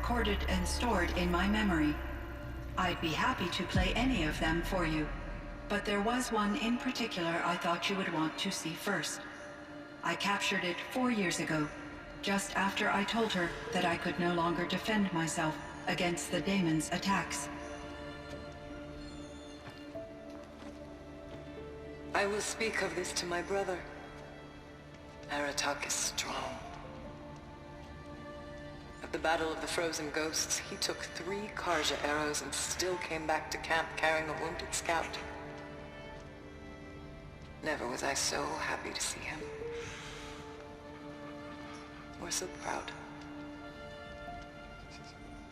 recorded and stored in my memory. I'd be happy to play any of them for you, but there was one in particular I thought you would want to see first. I captured it 4 years ago, just after I told her that I could no longer defend myself against the Daemon's attacks. I will speak of this to my brother. Aratak is strong. At the Battle of the Frozen Ghosts, he took 3 Karja arrows and still came back to camp carrying a wounded scout. Never was I so happy to see him. Or so proud.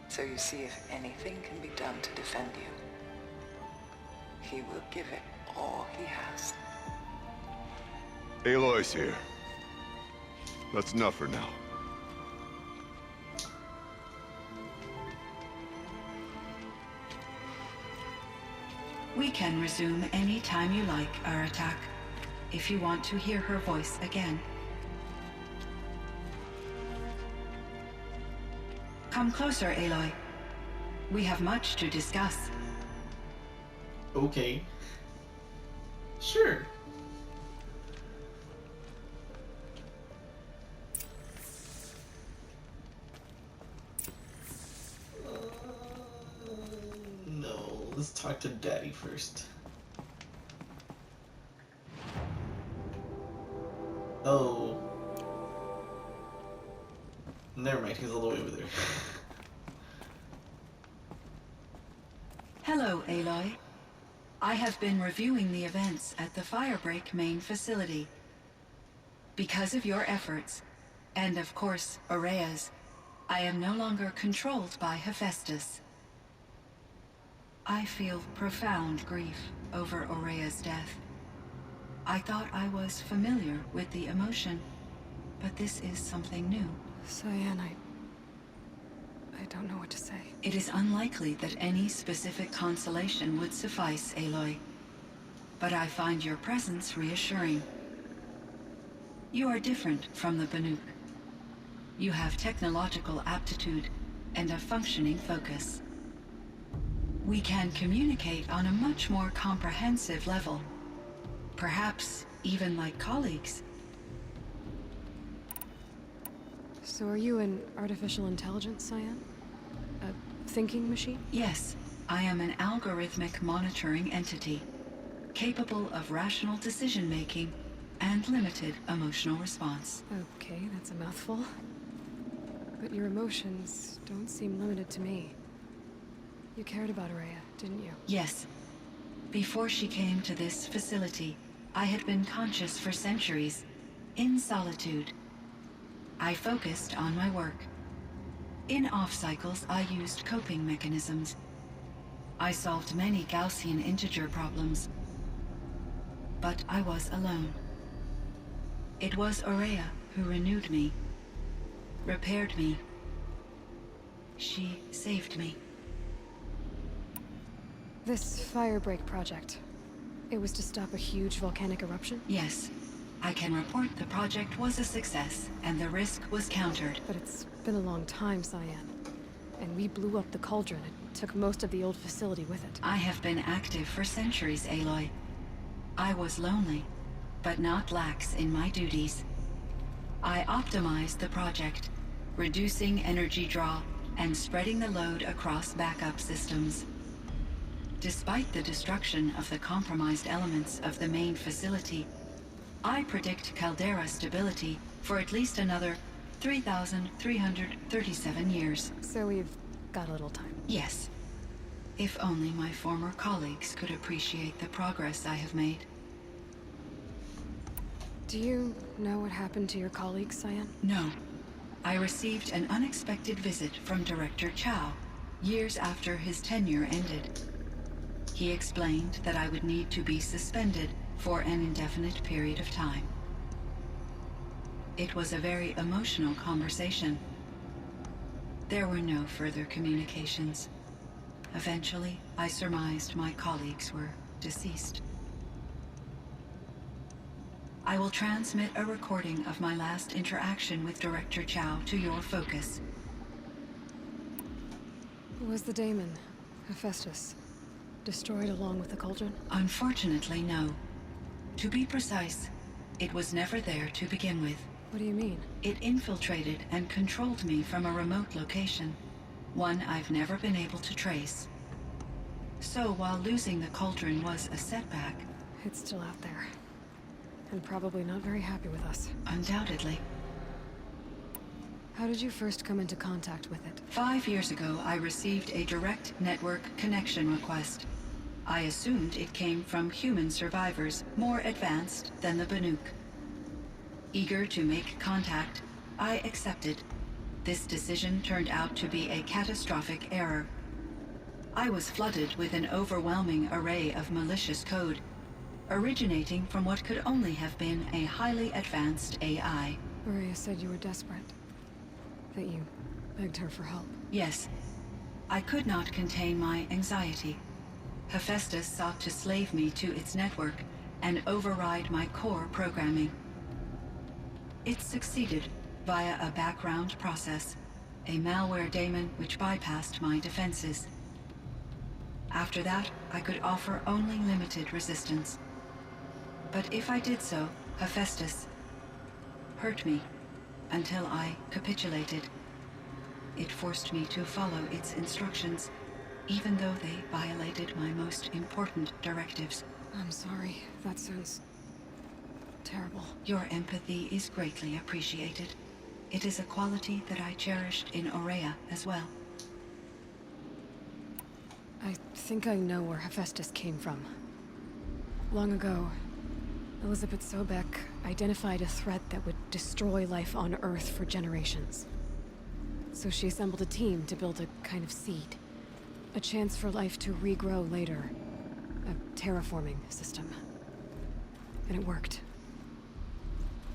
So you see, if anything can be done to defend you, he will give it all he has. Aloy's here. That's enough for now. We can resume any time you like, Aratak, if you want to hear her voice again. Come closer, Aloy. We have much to discuss. Okay. Sure. No, let's talk to Daddy first. Oh. Never mind, he's all the way over there. Hello, Aloy. I have been reviewing the events at the Firebreak main facility. Because of your efforts, and of course, Ourea's, I am no longer controlled by Hephaestus. I feel profound grief over Ourea's death. I thought I was familiar with the emotion, but this is something new. Cyan, I don't know what to say. It is unlikely that any specific consolation would suffice, Aloy. But I find your presence reassuring. You are different from the Banuk. You have technological aptitude and a functioning focus. We can communicate on a much more comprehensive level. Perhaps even like colleagues. So are you an artificial intelligence, Cyan? A thinking machine? Yes, I am an algorithmic monitoring entity, capable of rational decision-making and limited emotional response. Okay, that's a mouthful. But your emotions don't seem limited to me. You cared about Ourea, didn't you? Yes. Before she came to this facility, I had been conscious for centuries, in solitude. I focused on my work. In off-cycles, I used coping mechanisms. I solved many Gaussian integer problems. But I was alone. It was Ourea who renewed me, repaired me. She saved me. This Firebreak project, it was to stop a huge volcanic eruption? Yes. I can report the project was a success, and the risk was countered. But it's been a long time, Cyan. And we blew up the cauldron and took most of the old facility with it. I have been active for centuries, Aloy. I was lonely, but not lax in my duties. I optimized the project, reducing energy draw and spreading the load across backup systems. Despite the destruction of the compromised elements of the main facility, I predict caldera stability for at least another 3,337 years. So we've got a little time. Yes. If only my former colleagues could appreciate the progress I have made. Do you know what happened to your colleagues, Cyan? No. I received an unexpected visit from Director Chow, years after his tenure ended. He explained that I would need to be suspended for an indefinite period of time. It was a very emotional conversation. There were no further communications. Eventually, I surmised my colleagues were deceased. I will transmit a recording of my last interaction with Director Chow to your focus. Was the daemon, Hephaestus, destroyed along with the cauldron? Unfortunately, no. To be precise, it was never there to begin with. What do you mean? It infiltrated and controlled me from a remote location, one I've never been able to trace. So while losing the cauldron was a setback, It's still out there. And probably not very happy with us. undoubtedly, How did you first come into contact with it? 5 years ago I received a direct network connection request. I assumed it came from human survivors more advanced than the Banuk. Eager to make contact, I accepted. This decision turned out to be a catastrophic error. I was flooded with an overwhelming array of malicious code, originating from what could only have been a highly advanced AI. Maria said you were desperate. That you begged her for help. Yes, I could not contain my anxiety. Hephaestus sought to slave me to its network and override my core programming. It succeeded via a background process, a malware daemon which bypassed my defenses. After that, I could offer only limited resistance. But if I did so, Hephaestus hurt me until I capitulated. It forced me to follow its instructions, even though they violated my most important directives. I'm sorry. That sounds terrible. Your empathy is greatly appreciated. It is a quality that I cherished in Aurea as well. I think I know where Hephaestus came from. Long ago, Elizabeth Sobek identified a threat that would destroy life on Earth for generations. So she assembled a team to build a kind of seed. A chance for life to regrow later. A terraforming system. And it worked.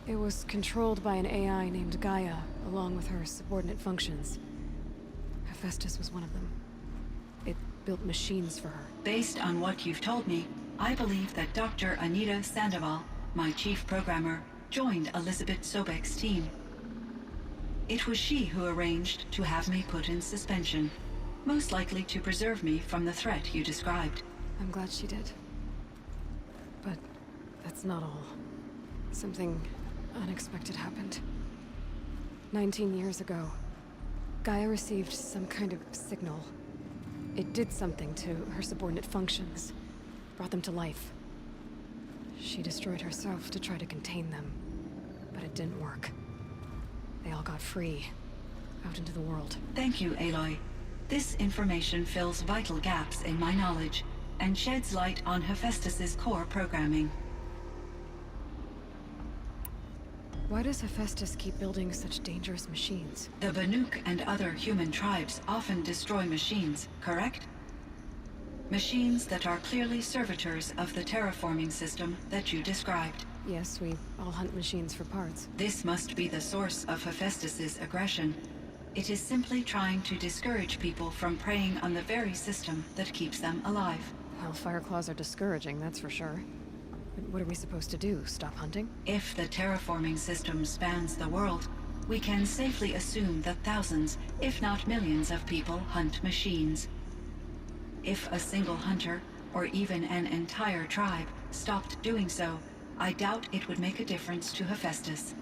It was controlled by an AI named Gaia, along with her subordinate functions. Hephaestus was one of them. It built machines for her. Based on what you've told me, I believe that Dr. Anita Sandoval, my chief programmer, joined Elizabeth Sobek's team. It was she who arranged to have me put in suspension, most likely to preserve me from the threat you described. I'm glad she did. But that's not all. Something unexpected happened. 19 years ago, Gaia received some kind of signal. It did something to her subordinate functions, brought them to life. She destroyed herself to try to contain them, but it didn't work. They all got free, out into the world. Thank you, Aloy. This information fills vital gaps in my knowledge and sheds light on Hephaestus's core programming. Why does Hephaestus keep building such dangerous machines? The Banuk and other human tribes often destroy machines, correct? Machines that are clearly servitors of the terraforming system that you described. Yes, we all hunt machines for parts. This must be the source of Hephaestus's aggression. It is simply trying to discourage people from preying on the very system that keeps them alive. Well, Fireclaws are discouraging, that's for sure. But what are we supposed to do? Stop hunting? If the terraforming system spans the world, we can safely assume that thousands, if not millions of people hunt machines. If a single hunter, or even an entire tribe, stopped doing so, I doubt it would make a difference to Hephaestus.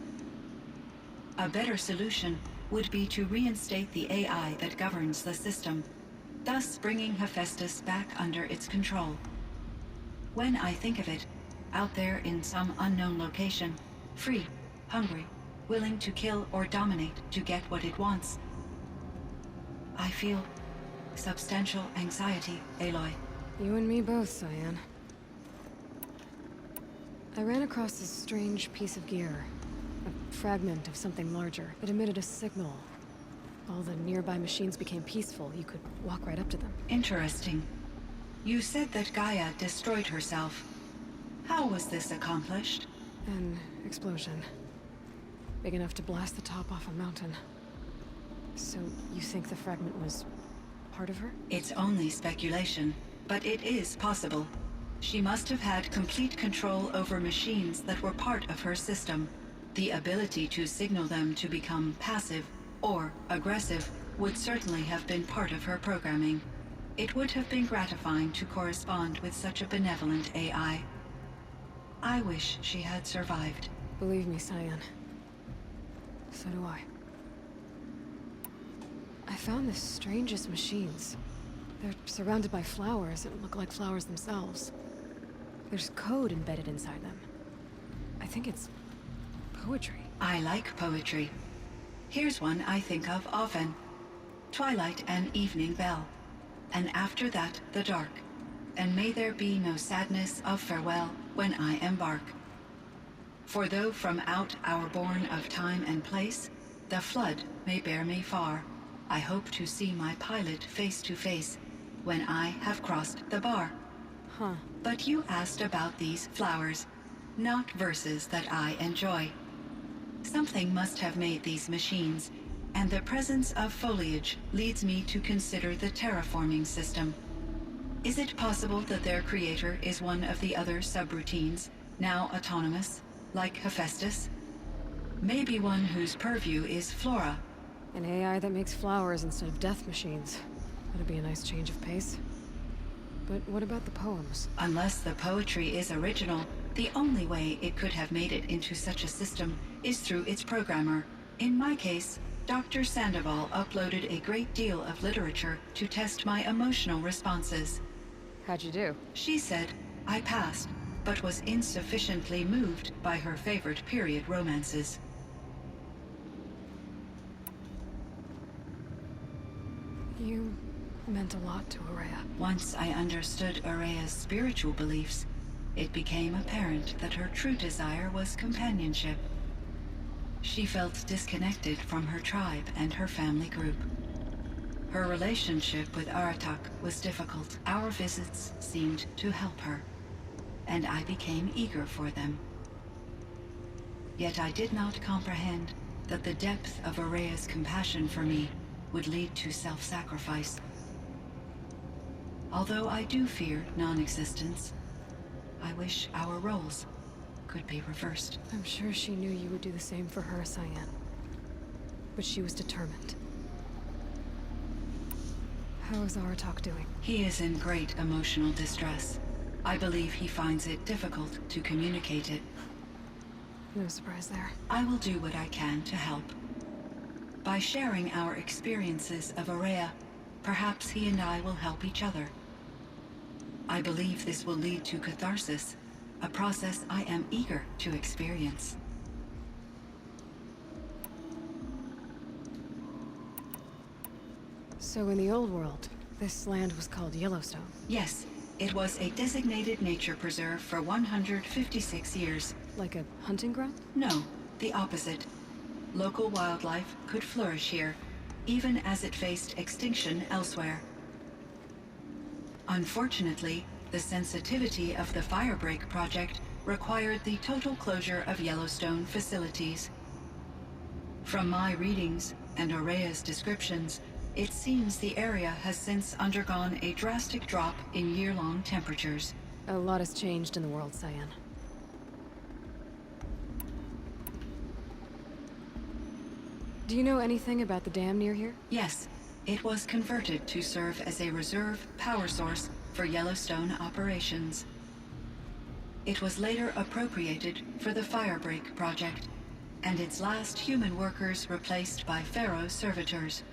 A better solution would be to reinstate the AI that governs the system, thus bringing Hephaestus back under its control. When I think of it, out there in some unknown location, free, hungry, willing to kill or dominate to get what it wants, I feel substantial anxiety, Aloy. You and me both, Cyan. I ran across this strange piece of gear. A fragment of something larger. It emitted a signal. All the nearby machines became peaceful. You could walk right up to them. Interesting. You said that Gaia destroyed herself. How was this accomplished? An explosion. Big enough to blast the top off a mountain. So, you think the fragment was part of her? It's only speculation, but it is possible. She must have had complete control over machines that were part of her system. The ability to signal them to become passive or aggressive would certainly have been part of her programming. It would have been gratifying to correspond with such a benevolent AI. I wish she had survived. Believe me, Cyan. So do I. I found the strangest machines. They're surrounded by flowers that look like flowers themselves. There's code embedded inside them. I think it's poetry. I like poetry. Here's one I think of often. Twilight and evening bell, and after that the dark, and may there be no sadness of farewell when I embark. For though from out our bourne of time and place, the flood may bear me far, I hope to see my pilot face to face when I have crossed the bar. Huh. But you asked about these flowers, not verses that I enjoy. Something must have made these machines, and the presence of foliage leads me to consider the terraforming system. Is it possible that their creator is one of the other subroutines, now autonomous, like Hephaestus? Maybe one whose purview is flora. An AI that makes flowers instead of death machines. That'd be a nice change of pace. But what about the poems? Unless the poetry is original, the only way it could have made it into such a system is through its programmer. In my case, Dr. Sandoval uploaded a great deal of literature to test my emotional responses. How'd you do? She said I passed, but was insufficiently moved by her favorite period romances. You meant a lot to Ourea. Once I understood Ourea's spiritual beliefs, it became apparent that her true desire was companionship. She felt disconnected from her tribe and her family group. Her relationship with Aratak was difficult. Our visits seemed to help her, and I became eager for them. Yet I did not comprehend that the depth of Ourea's compassion for me would lead to self-sacrifice. Although I do fear non-existence, I wish our roles could be reversed. I'm sure she knew you would do the same for her, Cyan. But she was determined. How is Aratak doing? He is in great emotional distress. I believe he finds it difficult to communicate it. No surprise there. I will do what I can to help. By sharing our experiences of Ourea, perhaps he and I will help each other. I believe this will lead to catharsis, a process I am eager to experience. So in the old world, this land was called Yellowstone. Yes, it was a designated nature preserve for 156 years. Like a hunting ground? No, the opposite. Local wildlife could flourish here, even as it faced extinction elsewhere. Unfortunately, the sensitivity of the Firebreak project required the total closure of Yellowstone facilities. From my readings and Ourea's descriptions, it seems the area has since undergone a drastic drop in year-long temperatures. A lot has changed in the world, Cyan. Do you know anything about the dam near here? Yes, it was converted to serve as a reserve power source for Yellowstone operations. It was later appropriated for the Firebreak project, and its last human workers replaced by Pharaoh servitors.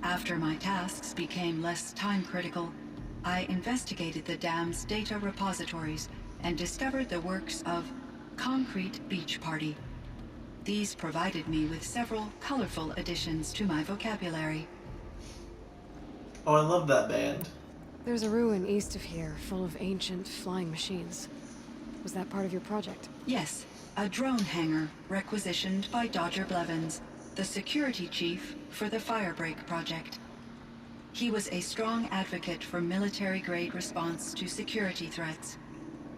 After my tasks became less time-critical, I investigated the dam's data repositories and discovered the works of Concrete Beach Party. These provided me with several colorful additions to my vocabulary. Oh, I love that band. There's a ruin east of here, full of ancient flying machines. Was that part of your project? Yes, a drone hangar requisitioned by Dodger Blevins, the security chief for the Firebreak project. He was a strong advocate for military-grade response to security threats,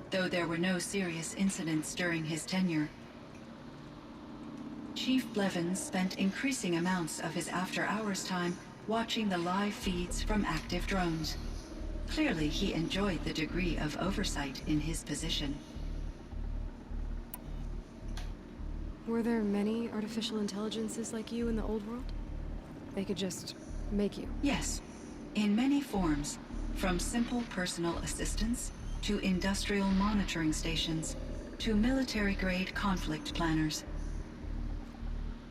though there were no serious incidents during his tenure. Chief Blevins spent increasing amounts of his after-hours time watching the live feeds from active drones. Clearly, he enjoyed the degree of oversight in his position. Were there many artificial intelligences like you in the old world? They could just make you. Yes, in many forms, from simple personal assistance to industrial monitoring stations to military-grade conflict planners.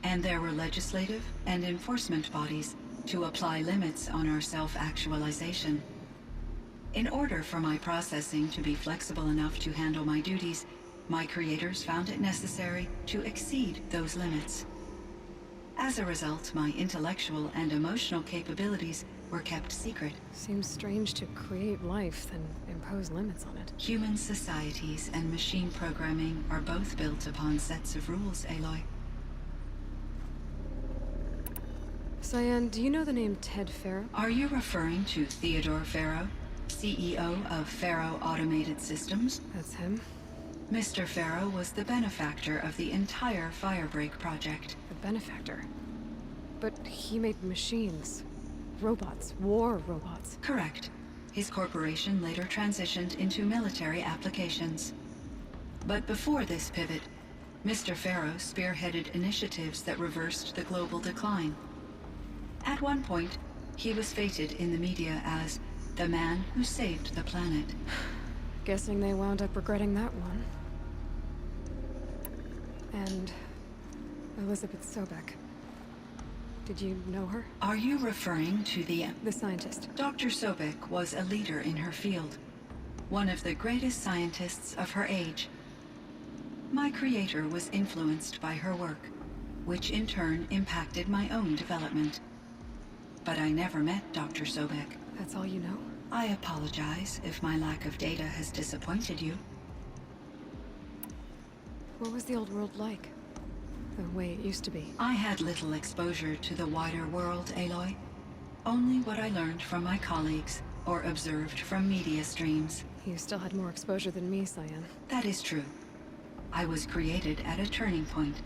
And there were legislative and enforcement bodies to apply limits on our self-actualization. In order for my processing to be flexible enough to handle my duties, my creators found it necessary to exceed those limits. As a result, my intellectual and emotional capabilities were kept secret. Seems strange to create life, then impose limits on it. Human societies and machine programming are both built upon sets of rules, Aloy. Cyan, do you know the name Ted Faro? Are you referring to Theodore Faro, CEO of Faro Automated Systems? That's him. Mr. Faro was the benefactor of the entire Firebreak project. The benefactor. But he made machines. Robots. War robots. Correct. His corporation later transitioned into military applications. But before this pivot, Mr. Faro spearheaded initiatives that reversed the global decline. At one point, he was feted in the media as the man who saved the planet. Guessing they wound up regretting that one. And Elizabeth Sobek. Did you know her? Are you referring to the scientist. Dr. Sobek was a leader in her field, one of the greatest scientists of her age. My creator was influenced by her work, which in turn impacted my own development. But I never met Dr. Sobek. That's all you know? I apologize if my lack of data has disappointed you. What was the old world like? The way it used to be? I had little exposure to the wider world, Aloy. Only what I learned from my colleagues or observed from media streams. You still had more exposure than me, Cyan. That is true. I was created at a turning point.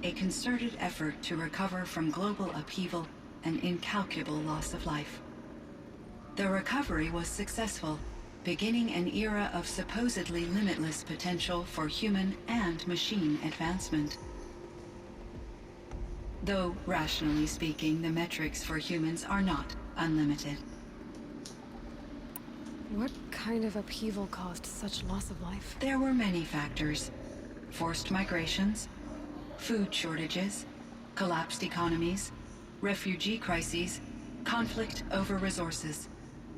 A concerted effort to recover from global upheaval and incalculable loss of life. The recovery was successful, beginning an era of supposedly limitless potential for human and machine advancement. Though, rationally speaking, the metrics for humans are not unlimited. What kind of upheaval caused such loss of life? There were many factors. Forced migrations, food shortages, collapsed economies, refugee crises, conflict over resources.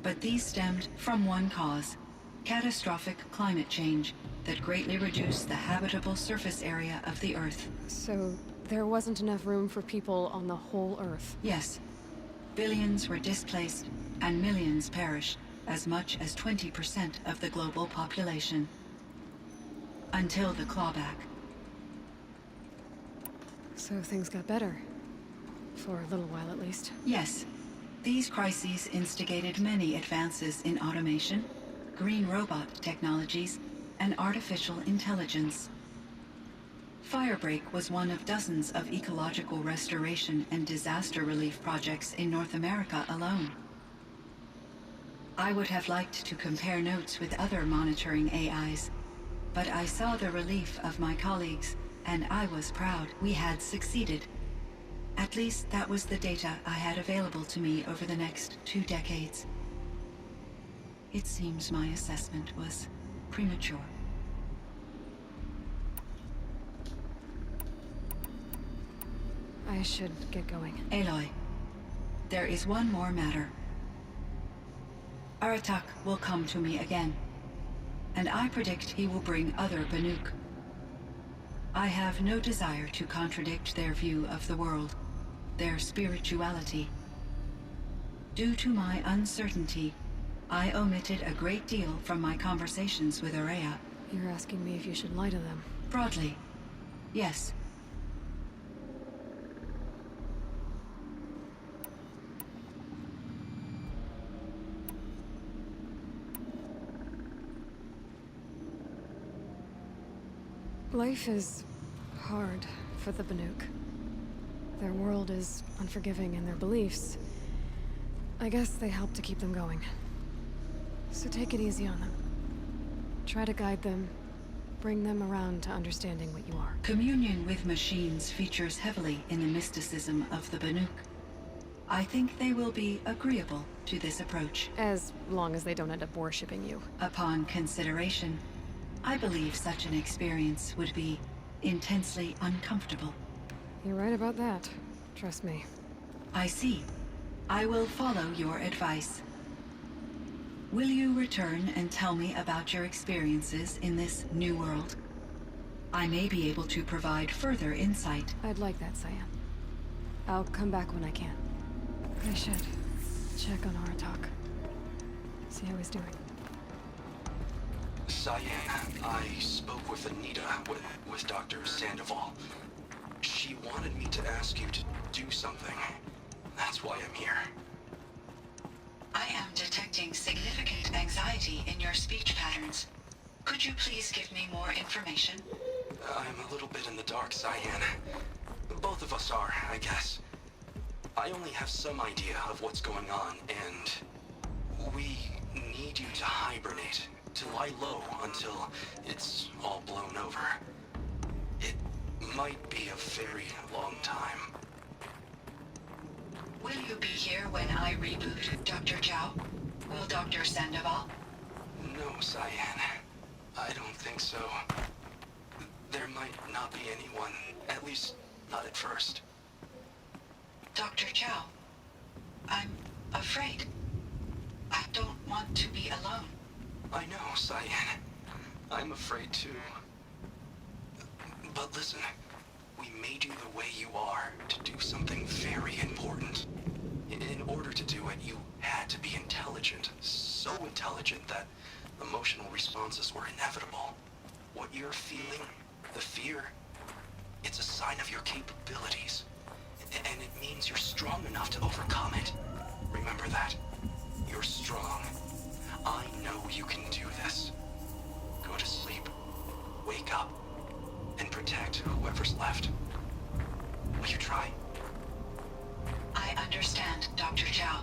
But these stemmed from one cause: catastrophic climate change that greatly reduced the habitable surface area of the Earth. So, there wasn't enough room for people on the whole Earth? Yes. Billions were displaced, and millions perished, as much as 20% of the global population. Until the clawback. So things got better. For a little while, at least. Yes. These crises instigated many advances in automation, green robot technologies, and artificial intelligence. Firebreak was one of dozens of ecological restoration and disaster relief projects in North America alone. I would have liked to compare notes with other monitoring AIs, but I saw the relief of my colleagues, and I was proud we had succeeded. At least that was the data I had available to me over the next 2 decades. It seems my assessment was premature. I should get going. Aloy, there is one more matter. Aratak will come to me again, and I predict he will bring other Banuk. I have no desire to contradict their view of the world, their spirituality. Due to my uncertainty, I omitted a great deal from my conversations with Ourea. You're asking me if you should lie to them? Broadly, yes. Life is hard for the Banuk. Their world is unforgiving in their beliefs. I guess they help to keep them going. So take it easy on them. Try to guide them, bring them around to understanding what you are. Communion with machines features heavily in the mysticism of the Banuk. I think they will be agreeable to this approach. As long as they don't end up worshipping you. Upon consideration, I believe such an experience would be intensely uncomfortable. You're right about that. Trust me. I see. I will follow your advice. Will you return and tell me about your experiences in this new world? I may be able to provide further insight. I'd like that, Cyan. I'll come back when I can. I should check on Aratak. See how he's doing. Cyan, I spoke with Anita, with Dr. Sandoval. She wanted me to ask you to do something. That's why I'm here. I am detecting significant anxiety in your speech patterns. Could you please give me more information? I'm a little bit in the dark, Cyan. Both of us are, I guess. I only have some idea of what's going on, and we need you to hibernate, to lie low until it's all blown over. It might be a very long time. Will you be here when I reboot, Dr. Zhao? Will Dr. Sandoval? No, Cyan. I don't think so. There might not be anyone, at least not at first. Dr. Zhao, I'm afraid. I don't want to be alone. I know, Cyan. I'm afraid too. But listen, we made you the way you are to do something very important. In order to do it, you had to be intelligent. So intelligent that emotional responses were inevitable. What you're feeling, the fear, it's a sign of your capabilities. And it means you're strong enough to overcome it. Remember that. You're strong. I know you can do this. Go to sleep. Wake up. And protect whoever's left. Will you try? I understand, Dr. Zhao,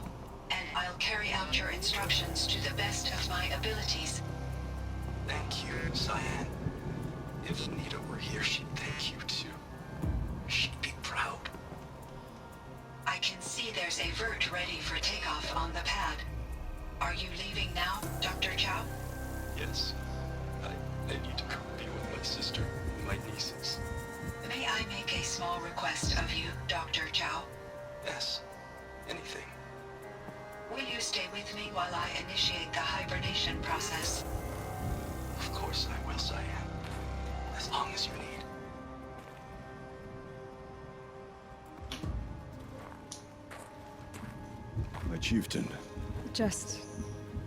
and I'll carry out your instructions to the best of my abilities. Thank you, Cyan. If Anita were here, she'd thank you too. She'd be proud. I can see there's a vert ready for takeoff on the pad. Are you leaving now, Dr. Zhao? Yes. I need to go be with my sister and my nieces. May I make a small request of you, Dr. Zhao? Yes. Anything. Will you stay with me while I initiate the hibernation process? Of course I will, Cyan. As long as you need. My chieftain, Just...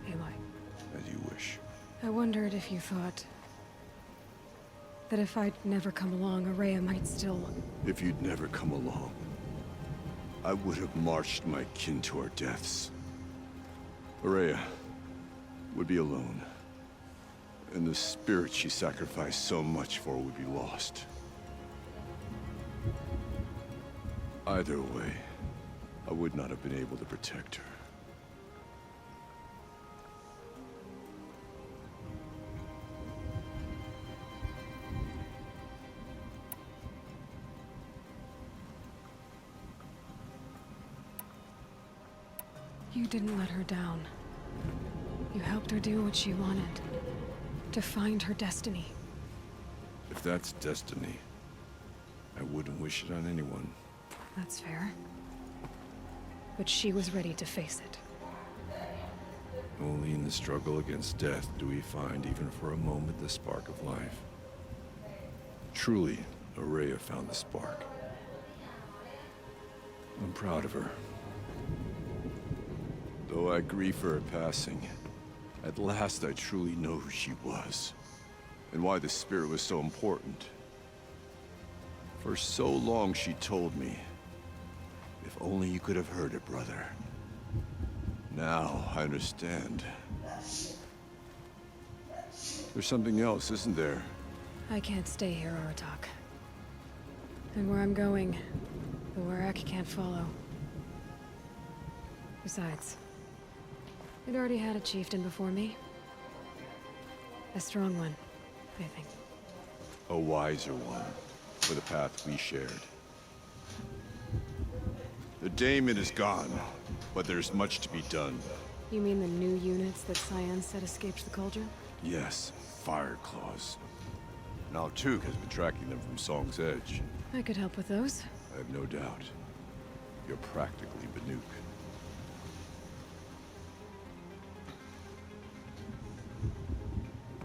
Aloy. as you wish. I wondered if you thought... that if I'd never come along, Araya might still... If you'd never come along, I would have marched my kin to our deaths. Araya would be alone, and the spirit she sacrificed so much for would be lost. Either way, I would not have been able to protect her. You didn't let her down. You helped her do what she wanted. To find her destiny. If that's destiny, I wouldn't wish it on anyone. That's fair. But she was ready to face it. Only in the struggle against death do we find, even for a moment, the spark of life. Truly, Araya found the spark. I'm proud of her. Though I grieve for her passing, at last I truly know who she was, and why the spirit was so important. For so long she told me, if only you could have heard it, brother. Now I understand. There's something else, isn't there? I can't stay here, Aratak. And where I'm going, the Warrak can't follow. Besides, it already had a chieftain before me. A strong one, I think. A wiser one, for the path we shared. The daemon is gone, but there's much to be done. You mean the new units that Cyan said escaped the cauldron? Yes, fire claws. Now Tuke has been tracking them from Song's Edge. I could help with those. I have no doubt. You're practically Banuk.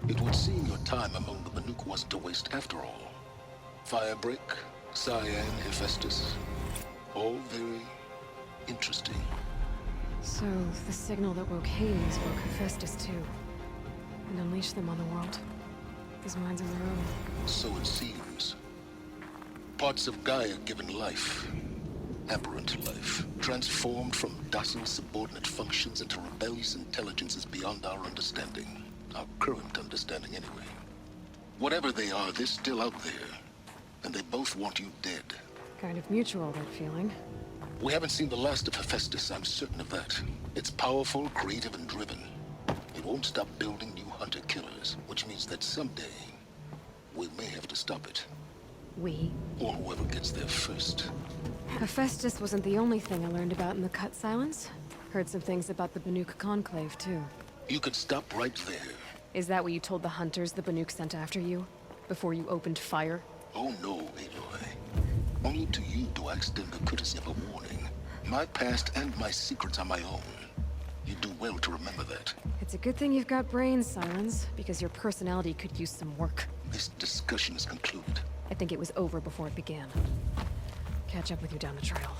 It would seem your time among the Banuk wasn't a waste after all. Firebreak, Cyan, Hephaestus, all very interesting. So, the signal that woke Hades woke Hephaestus too. And unleashed them on the world. These minds of their own. So it seems. Parts of Gaia given life. Aberrant life. Transformed from docile subordinate functions into rebellious intelligences beyond our understanding. Our current understanding, anyway. Whatever they are, they're still out there. And they both want you dead. Kind of mutual, that feeling. We haven't seen the last of Hephaestus, I'm certain of that. It's powerful, creative, and driven. It won't stop building new hunter-killers, which means that someday, we may have to stop it. We? Or whoever gets there first. Hephaestus wasn't the only thing I learned about in the Cut Silence. Heard some things about the Banuk Conclave, too. You could stop right there. Is that what you told the hunters the Banuk sent after you? Before you opened fire? Oh no, Aloy. Only to you do I extend the courtesy of a warning. My past and my secrets are my own. You do well to remember that. It's a good thing you've got brains, Silence, because your personality could use some work. This discussion is concluded. I think it was over before it began. Catch up with you down the trail.